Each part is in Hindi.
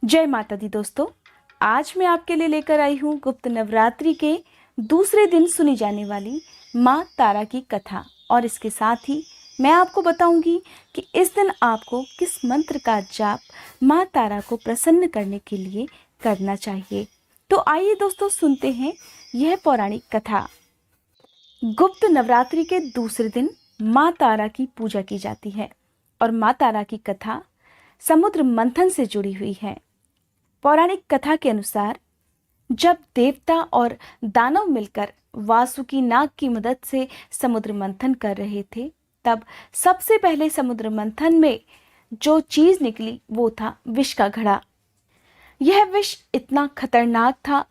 जय माता दी दोस्तों। आज मैं आपके लिए लेकर आई हूँ गुप्त नवरात्रि के दूसरे दिन सुनी जाने वाली माँ तारा की कथा। और इसके साथ ही मैं आपको बताऊंगी कि इस दिन आपको किस मंत्र का जाप माँ तारा को प्रसन्न करने के लिए करना चाहिए। तो आइए दोस्तों सुनते हैं यह पौराणिक कथा। गुप्त नवरात्रि के दूसरे दिन माँ तारा की पूजा की जाती है और माँ तारा की कथा समुद्र मंथन से जुड़ी हुई है। पौराणिक कथा के अनुसार जब देवता और दानव मिलकर वासुकी नाग की मदद से समुद्र मंथन कर रहे थे, तब सबसे पहले समुद्र मंथन में जो चीज निकली वो था विष का घड़ा। यह विष इतना खतरनाक था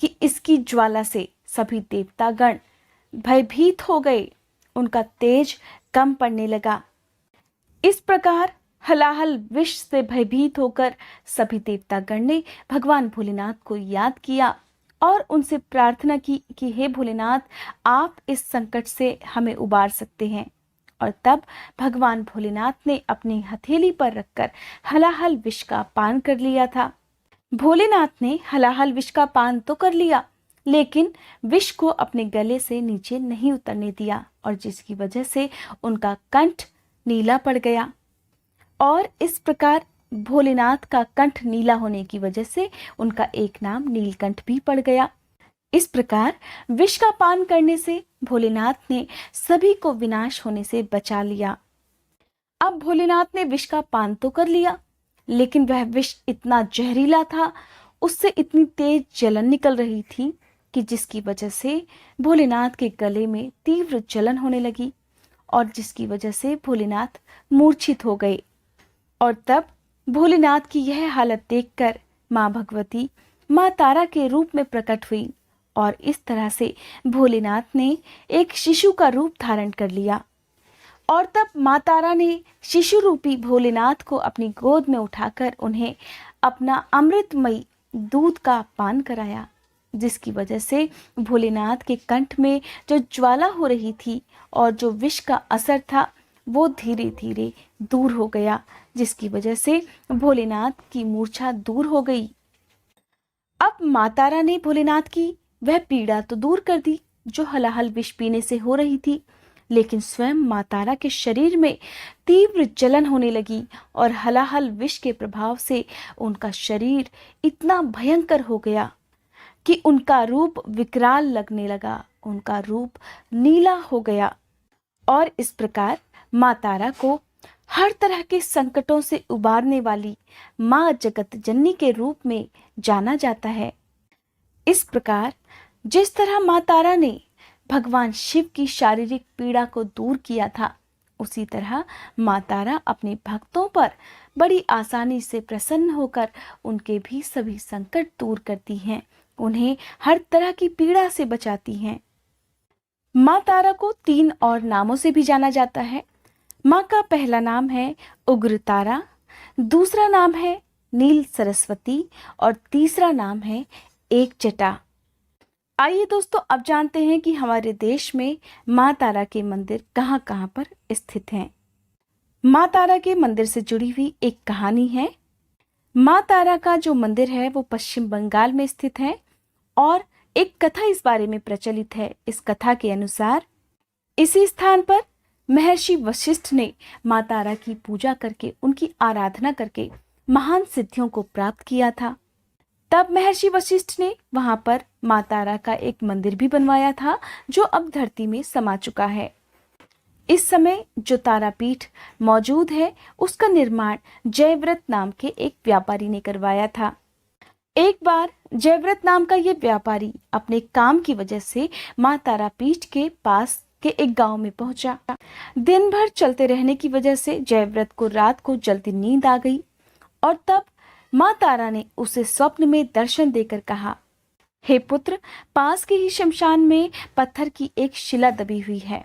कि इसकी ज्वाला से सभी देवतागण भयभीत हो गए। उनका तेज कम पड़ने लगा। इस प्रकार हलाहल विष से भयभीत होकर सभी देवतागण ने भगवान भोलेनाथ को याद किया और उनसे प्रार्थना की कि हे भोलेनाथ, आप इस संकट से हमें उबार सकते हैं। और तब भगवान भोलेनाथ ने अपनी हथेली पर रखकर हलाहल विष का पान कर लिया था। भोलेनाथ ने हलाहल विष का पान तो कर लिया, लेकिन विष को अपने गले से नीचे नहीं उतरने दिया, और जिसकी वजह से उनका कंठ नीला पड़ गया। और इस प्रकार भोलेनाथ का कंठ नीला होने की वजह से उनका एक नाम नीलकंठ भी पड़ गया। इस प्रकार विष का पान करने से भोलेनाथ ने सभी को विनाश होने से बचा लिया। अब भोलेनाथ ने विष का पान तो कर लिया, लेकिन वह विष इतना जहरीला था, उससे इतनी तेज जलन निकल रही थी कि जिसकी वजह से भोलेनाथ के गले में तीव्र जलन होने लगी, और जिसकी वजह से भोलेनाथ मूर्छित हो गए। और तब भोलेनाथ की यह हालत देखकर माँ भगवती माँ तारा के रूप में प्रकट हुई, और इस तरह से भोलेनाथ ने एक शिशु का रूप धारण कर लिया। और तब माँ तारा ने शिशु रूपी भोलेनाथ को अपनी गोद में उठाकर उन्हें अपना अमृतमयी दूध का पान कराया, जिसकी वजह से भोलेनाथ के कंठ में जो ज्वाला हो रही थी और जो विष का असर था वो धीरे धीरे दूर हो गया, जिसकी वजह से भोलेनाथ की मूर्छा दूर हो गई। अब माँ तारा ने भोलेनाथ की वह पीड़ा तो दूर कर दी जो हलाहल विष पीने से हो रही थी, लेकिन स्वयं माँ तारा के शरीर में तीव्र जलन होने लगी और हलाहल विष के प्रभाव से उनका शरीर इतना भयंकर हो गया कि उनका रूप विकराल लगने लगा, उनका रूप नीला हो गया। और इस प्रकार माँ तारा को हर तरह के संकटों से उबारने वाली माँ जगत जननी के रूप में जाना जाता है। इस प्रकार जिस तरह माँ तारा ने भगवान शिव की शारीरिक पीड़ा को दूर किया था, उसी तरह माँ तारा अपने भक्तों पर बड़ी आसानी से प्रसन्न होकर उनके भी सभी संकट दूर करती हैं, उन्हें हर तरह की पीड़ा से बचाती हैं। माँ तारा को 3 और नामों से भी जाना जाता है। माँ का पहला नाम है उग्र तारा, दूसरा नाम है नील सरस्वती, और तीसरा नाम है एक जटा। आइए दोस्तों, अब जानते हैं कि हमारे देश में माँ तारा के मंदिर कहाँ कहाँ पर स्थित हैं। माँ तारा के मंदिर से जुड़ी हुई एक कहानी है। माँ तारा का जो मंदिर है वो पश्चिम बंगाल में स्थित है, और एक कथा इस बारे में प्रचलित है। इस कथा के अनुसार इसी स्थान पर महर्षि वशिष्ठ ने माँ तारा की पूजा करके, उनकी आराधना करके महान सिद्धियों को प्राप्त किया था। तब महर्षि वशिष्ठ ने वहां पर माँ तारा का एक मंदिर भी बनवाया था, जो अब धरती में समा चुका है। इस समय जो तारापीठ मौजूद है उसका निर्माण जयव्रत नाम के एक व्यापारी ने करवाया था। एक बार जयव्रत नाम का ये व्यापारी अपने काम की वजह से माँ तारापीठ के पास के एक गांव में पहुंचा। दिन भर चलते रहने की वजह से जयव्रत को रात को जल्दी नींद आ गई, और तब माँ तारा ने उसे स्वप्न में दर्शन देकर कहा, हे पुत्र, पास के ही शमशान में पत्थर की एक शिला दबी हुई है,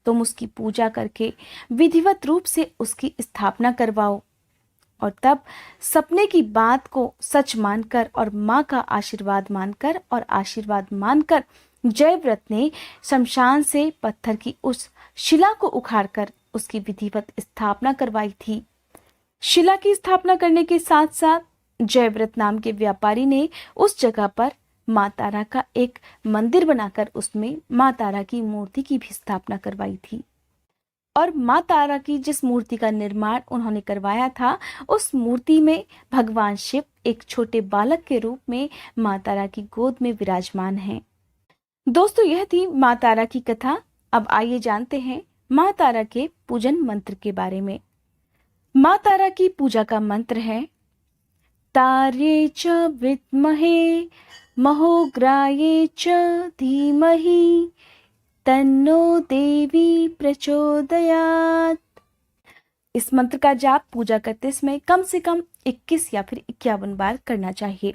तुम उसकी पूजा करके विधिवत रूप से उसकी स्थापना करवाओ। और तब सपने की बात को सच मानकर और माँ का आशीर्वाद मानकर जयव्रत ने शमशान से पत्थर की उस शिला को उखाड़कर उसकी विधिवत स्थापना करवाई थी। शिला की स्थापना करने के साथ साथ जयव्रत नाम के व्यापारी ने उस जगह पर माँ तारा का एक मंदिर बनाकर उसमें माँ तारा की मूर्ति की भी स्थापना करवाई थी। और माँ तारा की जिस मूर्ति का निर्माण उन्होंने करवाया था, उस मूर्ति में भगवान शिव एक छोटे बालक के रूप में माँ तारा की गोद में विराजमान हैं। दोस्तों, यह थी माँ तारा की कथा। अब आइए जानते हैं माँ तारा के पूजन मंत्र के बारे में। माँ तारा की पूजा का मंत्र है तारे च विद्महे महोग्राये च धीमहि तन्नो देवी प्रचोदयात्। इस मंत्र का जाप पूजा करते समय कम से कम 21 या फिर 51 बार करना चाहिए।